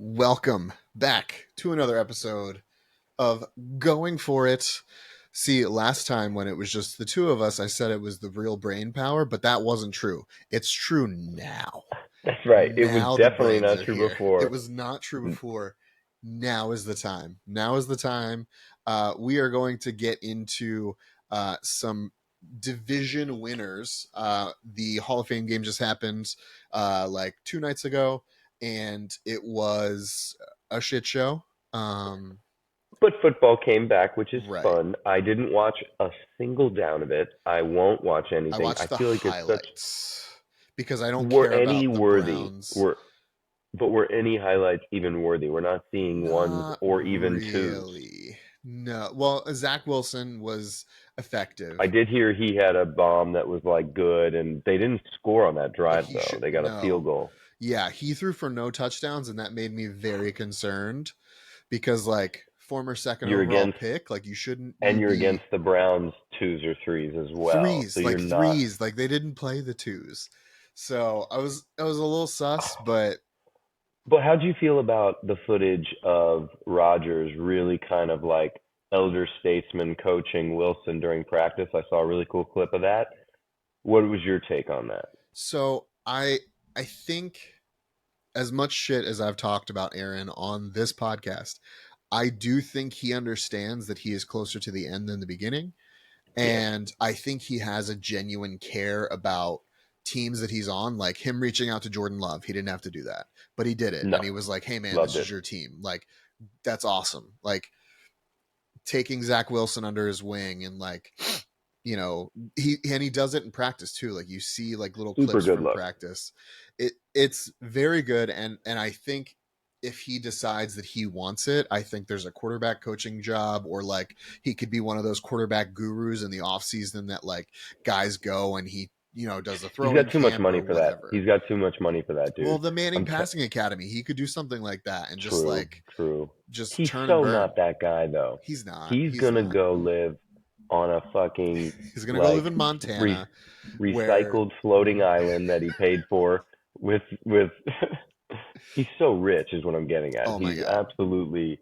Welcome back to another episode of Going For It. See, last time when it was just the two of us, I said it was the real brain power, but that wasn't true. It's true now. That's right. It was Now the definitely brains not are true here. It before. was not true before. Now is the time. Now is the time. We are going to get into some division winners. The Hall of Fame game just happened like 2 nights ago, and it was a shit show. But football came back, which is Right. fun. I didn't watch a single down of it. I won't watch I anything. I watched the feel like it's such highlights because I don't were care any about the worthy. Browns. Were any highlights even worthy? We're not seeing ones Not or even twos. really. No. Well, Zach Wilson was effective. I did hear he had a bomb that was like good, and they didn't score on that drive He though. should They got a field no. goal. Yeah, he threw for no touchdowns, and that made me very concerned because, like, former second You're overall against pick, like, you shouldn't and you you're be against the Browns twos or threes as well. So you're not. threes, like they didn't play the twos. So I was a little sus, but But how do you feel about the footage of Rodgers really kind of like elder statesman coaching Wilson during practice? I saw a really cool clip of that. What was your take on that? so I think as much shit as I've talked about Aaron on this podcast, I do think he understands that he is closer to the end than the beginning. Yes. And I think he has a genuine care about teams that he's on, like him reaching out to Jordan Love. He didn't have to do that, but he did it. No, And he was like, hey, man, this loved is it. your team. Like, that's awesome. Like, taking Zach Wilson under his wing and, like, he does it in practice too. Like, you see like little Super clips good from look. practice. It's very good. And I think if he decides that he wants it, I think there's a quarterback coaching job, or like he could be one of those quarterback gurus in the off season that like guys go and he, does the He's throwing got too much camp or money for that. whatever. He's got too much money for that, Well, dude. the Manning I'm t- Passing Academy, he could do something like that and just True, like true. just He's turn and so burn. not that guy though. He's not. He's He's gonna not. go live on a fucking He's gonna go live like in re- Montana, where recycled floating island that he paid for with he's so rich is what I'm getting at. oh my He's god, absolutely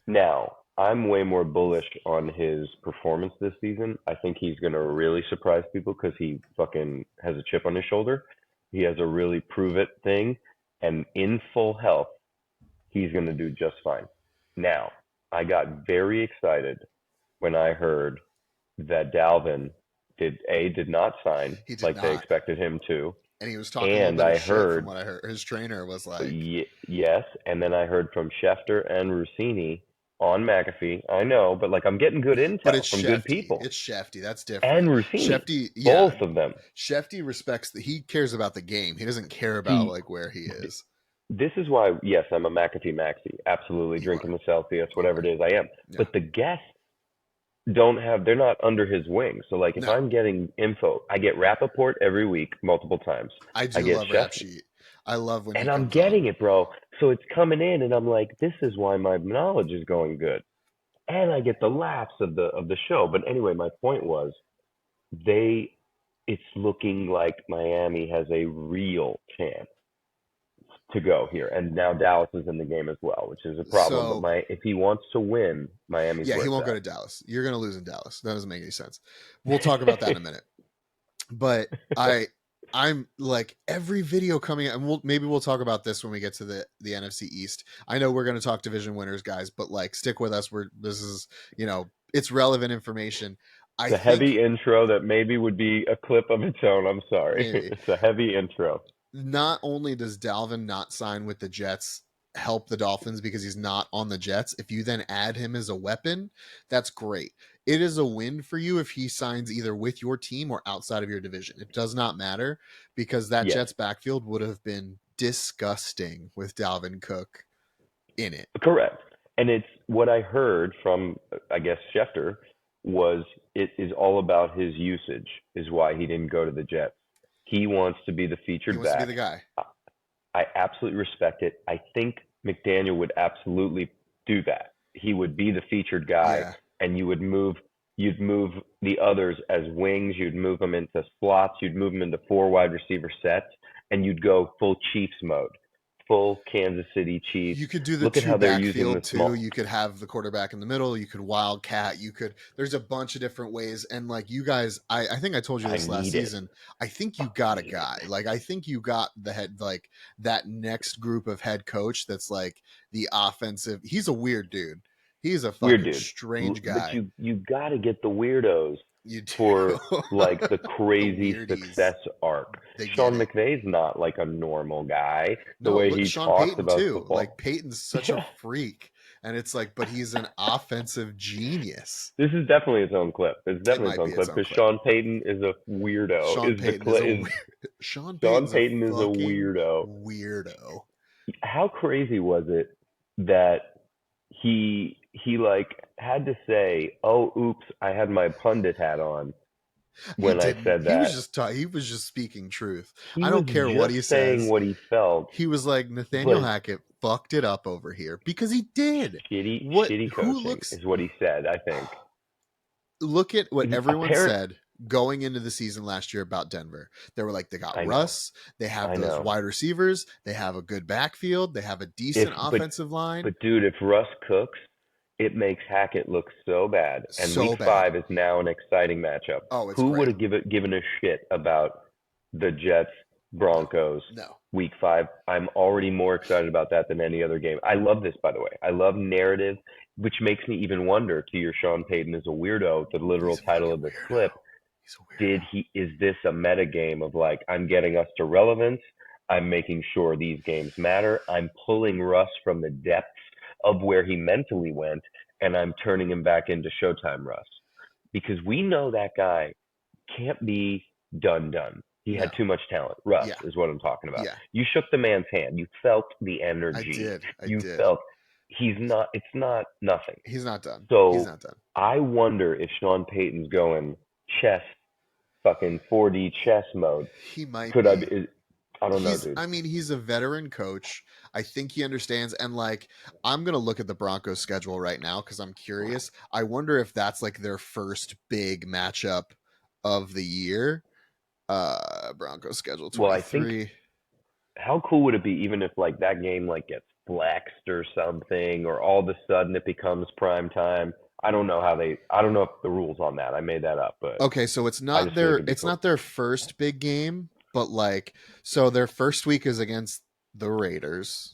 now I'm way more bullish on his performance this season. I think he's going to really surprise people because he fucking has a chip on his shoulder. He has a really prove it thing, and in full health, he's going to do just fine. Now, I got very excited when I heard that Dalvin did not sign he did like they not. expected him to, And he was talking a little and bit of I shit from heard what I heard. His trainer was like, yes, and then I heard from Schefter and Rossini on McAfee. I know, but like I'm getting good but intel it's from good Shefty. people It's Shefty. That's and different. Rossini, Shefty, yeah. both of them. Shefty respects that he cares about the game. He doesn't care about He like where he is. This is why, yes, I'm a McAfee maxi, absolutely You drinking are. the Celsius, You whatever are. it is, I am. Yeah. But the guests they're not under his wing. So like if No. I'm getting info, I get Rappaport every week, multiple times. I I do get love Rap Chef, Sheet. I love when he and I'm comes on. getting it, bro. So it's coming in, and I'm like, this is why my knowledge is going good, and I get the laughs of the show. But anyway, my point was, they, it's looking like Miami has a real chance to go here, and now Dallas is in the game as well, which is a problem. So But if he wants to win, Miami's yeah, where he it's won't go to at. Dallas. You're gonna lose in Dallas. That doesn't make any sense. We'll talk about that in a minute. But I'm like every video coming, and maybe we'll talk about this when we get to the NFC East. I know we're going to talk division winners, guys, but like stick with us. This is it's relevant information. I It's a think heavy intro that maybe would be a clip of its own. I'm sorry. maybe It's a heavy intro. not only does Dalvin not sign with the Jets help the Dolphins because he's not on the Jets, if you then add him as a weapon, that's great. It is a win for you if he signs either with your team or outside of your division. It does not matter because that Yes, Jets backfield would have been disgusting with Dalvin Cook in it. correct. And it's what I heard from, I guess, Schefter was it is all about his usage, is why he didn't go to the Jets. He wants to be the He featured wants to be the back. guy. I absolutely respect it. I think McDaniel would absolutely do that. He would be the featured guy, Yeah. and you'd move the others as wings. You'd move them into slots. You'd move them into four wide receiver sets, and you'd go full Chiefs mode. full Kansas City Chiefs. You could do the Look at two how they're using the backfield too. small. You could have the quarterback in the middle. You could wildcat. There's a bunch of different ways. And like you guys, I think I told you I this last need it. season. I think you Fucking got a need it. guy. Like I think you got the head, like that next group of head coach that's like the offensive. He's a weird dude. He's a Weird fucking dude. strange But guy. you got to get the weirdos You do. for like the The crazy weirdies. success arc. They get Sean it. McVay's not like a normal guy. The No, way look, he Sean talks Payton about too. Like football. Payton's such a freak. And it's like, but he's an offensive genius. This is definitely its own clip. It's It definitely its might own be its clip own because clip. Sean Payton is a weirdo. Sean Payton is a Sean Payton's a Payton is a fucking weirdo. weirdo. How crazy was it that he like had to say, "Oh, oops, I had my pundit hat on" He when I didn't. said that. He was just speaking truth. He I was don't care what just he saying says. what he felt, He was like Nathaniel but Hackett fucked it up over here because he did. shitty Who coaching looks is what he said, I think. look at what everyone Apparent said going into the season last year about Denver. They were like, they got I know. Russ, they have I those know. wide receivers, they have a good backfield, they have a decent offensive line. But dude, if Russ cooks, it makes Hackett look so bad. And So week bad. 5 is now an exciting matchup. Oh, it's Who would great. have given a shit about the Jets Broncos No. week 5? I'm already more excited about that than any other game. I love this, by the way. I love narrative, which makes me even wonder, to your Sean Payton is a weirdo, the literal He's a title fucking of this weirdo. clip. He's a weirdo. Is this a meta game of like, I'm getting us to relevance, I'm making sure these games matter, I'm pulling Russ from the depths of where he mentally went, and I'm turning him back into Showtime Russ? Because we know that guy can't be done. He had too much talent. Russ is what I'm talking about. Yeah. You shook the man's hand. You felt the energy. I did. Felt it's not nothing. He's not done. So He's not done. I wonder if Sean Payton's going chess, fucking 4D chess mode. He might Could be. I don't know, dude. I mean, he's a veteran coach. I think he understands. And like, I'm going to look at the Broncos schedule right now because I'm curious. I wonder if that's like their first big matchup of the year. Broncos schedule 23. Well, I think, how cool would it be even if like that game like gets flexed or something, or all of a sudden it becomes prime time? I don't know if the rules on that. I made that up, but okay, so it's not not their first big game, but like, so their first week is against the Raiders.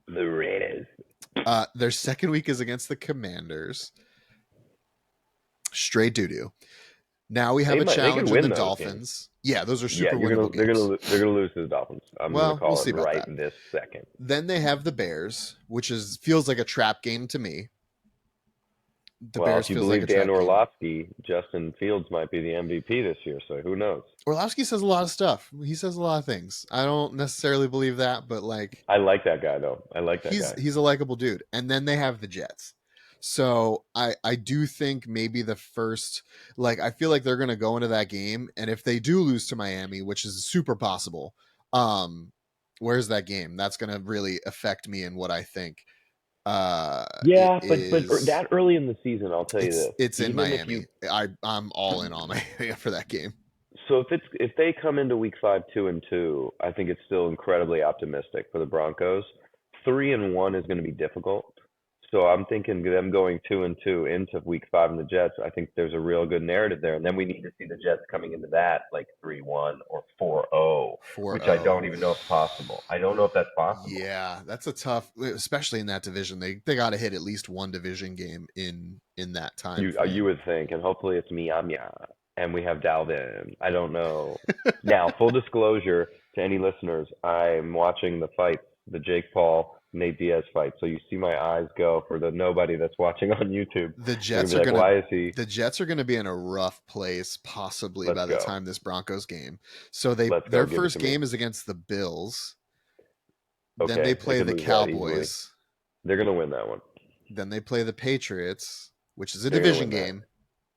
Their second week is against the Commanders. Straight doo-doo. Now we have a challenge in the Dolphins. Games. Yeah, those are super winnable games. They're gonna lose to the Dolphins. We'll see about right that. This second. Then they have the Bears, which feels like a trap game to me. Bears if you believe like Dan Orlovsky, Justin Fields might be the MVP this year, so who knows? Orlovsky says a lot of stuff. He says a lot of things. I don't necessarily believe that, but like, I like that guy though. He's a likable dude. And then they have the Jets. So I do think maybe the first, like, I feel like they're going to go into that game. And if they do lose to Miami, which is super possible, where's that game? That's going to really affect me in what I think. But that early in the season, I'll tell you this. It's in Miami. I'm all in on Miami for that game. So if they come into week 5 2-2, I think it's still incredibly optimistic for the Broncos. 3-1 is going to be difficult. So I'm thinking them going 2-2 into week 5 in the Jets. I think there's a real good narrative there. And then we need to see the Jets coming into that like 3-1 or 4-0, which I don't even know if possible. I don't know if that's possible. Yeah, that's a tough, especially in that division. They got to hit at least one division game in that time. You would think, and hopefully it's Miami and we have Dalvin. I don't know. Now, full disclosure to any listeners, I'm watching the fight, the Jake Paul Nate Diaz fight. So you see my eyes go for the nobody that's watching on YouTube. The Jets are the Jets are going to be in a rough place possibly by the time this Broncos game. So their first game is against the Bills. Okay, then they play the Cowboys. They're going to win that one. Then they play the Patriots, which is a division game,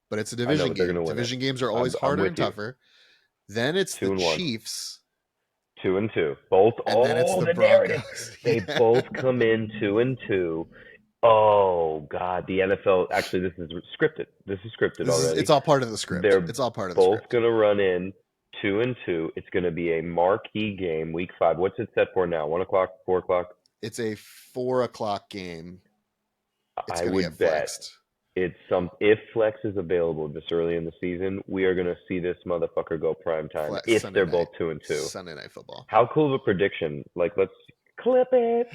but it's a division game. Division games are always harder and tougher. Then it's the Chiefs. 2-2. Both. And then it's the Broncos. They both come in 2-2. Oh God, the NFL. Actually, this is scripted. This is scripted already. It's all part of the script. It's all part of the script. Both gonna run in 2-2. It's going to be a marquee game, week 5. What's it set for now? 1 o'clock, 4 o'clock? It's a 4 o'clock game. It's I going to get would bet flexed. if Flex is available this early in the season, we are going to see this motherfucker go prime time Flex if Sunday they're night. both 2-2. Sunday Night Football. How cool of a prediction. Like, let's clip it.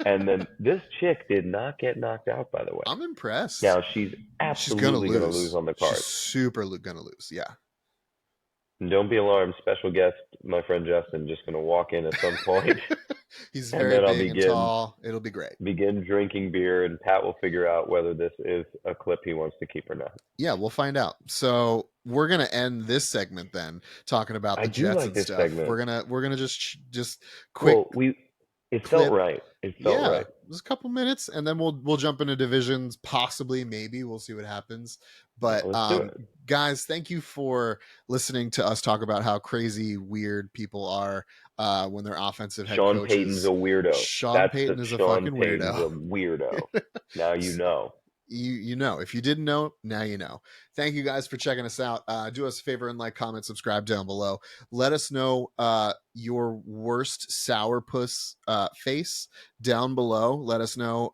And then this chick did not get knocked out, by the way. I'm impressed. Now, she's absolutely going to lose on the card. She's super going to lose, yeah. And don't be alarmed, special guest, my friend Justin, just going to walk in at some point. He's And very then I'll big and tall. It'll be great. Begin drinking beer, and Pat will figure out whether this is a clip he wants to keep or not. Yeah, we'll find out. So we're gonna end this segment then talking about the Jets and stuff. Segment. We're gonna just quick. Well, it felt right. It felt right. Just a couple minutes, and then we'll jump into divisions. Possibly, maybe we'll see what happens. But guys, thank you for listening to us talk about how crazy weird people are when they're offensive head coaches. Sean Payton's a weirdo. Sean Payton is a fucking weirdo. A weirdo. Now you know. You know. If you didn't know, now you know. Thank you guys for checking us out. Do us a favor and like, comment, subscribe down below. Let us know your worst sourpuss face down below. Let us know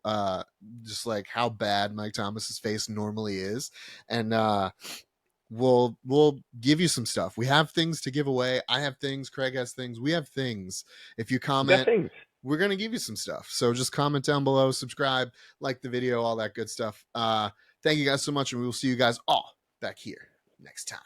just like how bad Mike Thomas's face normally is, and we'll give you some stuff. We have things to give away. I have things. Craig has things. We have things. If you comment, we're going to give you some stuff. So just comment down below, subscribe, like the video, all that good stuff. Thank you guys so much, and we will see you guys all back here next time.